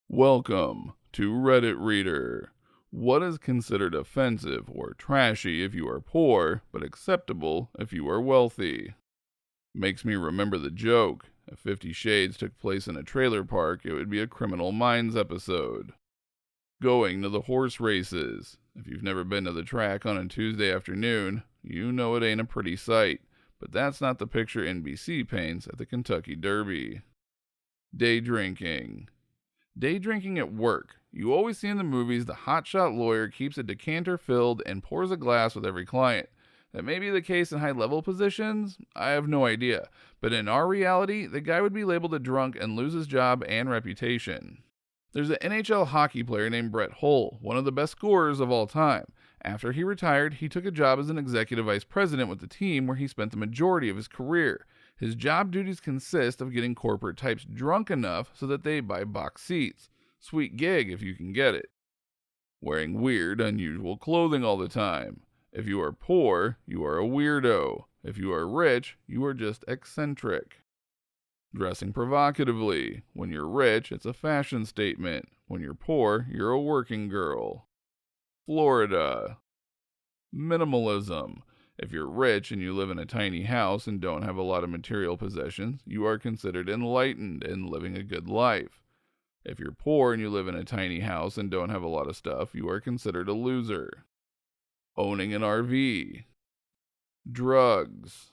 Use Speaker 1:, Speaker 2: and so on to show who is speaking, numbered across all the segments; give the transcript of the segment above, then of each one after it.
Speaker 1: Welcome to Reddit Reader. What is considered offensive or trashy if you are poor, but acceptable if you are wealthy? Makes me remember the joke. If 50 Shades took place in a trailer park, it would be a Criminal Minds episode. Going to the horse races. If you've never been to the track on a Tuesday afternoon, you know it ain't a pretty sight, but that's not the picture NBC paints at the Kentucky Derby. Day drinking. Day drinking at work. You always see in the movies the hotshot lawyer keeps a decanter filled and pours a glass with every client. That may be the case in high-level positions, I have no idea. But in our reality, the guy would be labeled a drunk and lose his job and reputation. There's an NHL hockey player named Brett Hull, one of the best scorers of all time. After he retired, he took a job as an executive vice president with the team where he spent the majority of his career. His job duties consist of getting corporate types drunk enough so that they buy box seats. Sweet gig if you can get it. Wearing weird, unusual clothing all the time. If you are poor, you are a weirdo. If you are rich, you are just eccentric. Dressing provocatively. When you're rich, it's a fashion statement. When you're poor, you're a working girl. Florida. Minimalism. If you're rich and you live in a tiny house and don't have a lot of material possessions, you are considered enlightened and living a good life. If you're poor and you live in a tiny house and don't have a lot of stuff, you are considered a loser. Owning an RV. Drugs.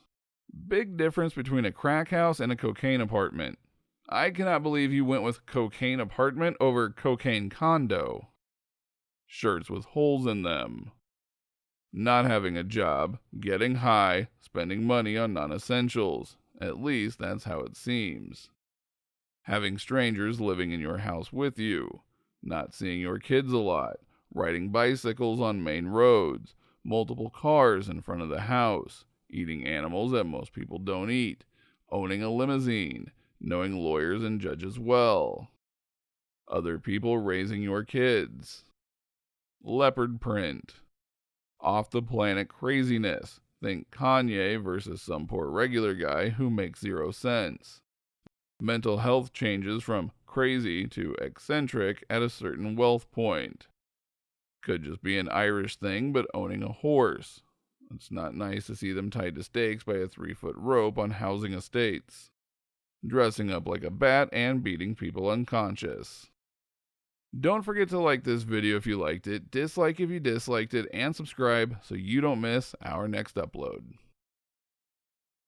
Speaker 1: Big difference between a crack house and a cocaine apartment. I cannot believe you went with cocaine apartment over cocaine condo. Shirts with holes in them. Not having a job, getting high, spending money on non-essentials. At least that's how it seems. Having strangers living in your house with you. Not seeing your kids a lot. Riding bicycles on main roads. Multiple cars in front of the house. Eating animals that most people don't eat. Owning a limousine. Knowing lawyers and judges well. Other people raising your kids. Leopard print. Off the planet craziness. Think Kanye versus some poor regular guy who makes 0 cents. Mental health changes from crazy to eccentric at a certain wealth point. Could just be an Irish thing, but owning a horse. It's not nice to see them tied to stakes by a 3-foot rope on housing estates. Dressing up like a bat and beating people unconscious. Don't forget to like this video if you liked it, dislike if you disliked it, and subscribe so you don't miss our next upload.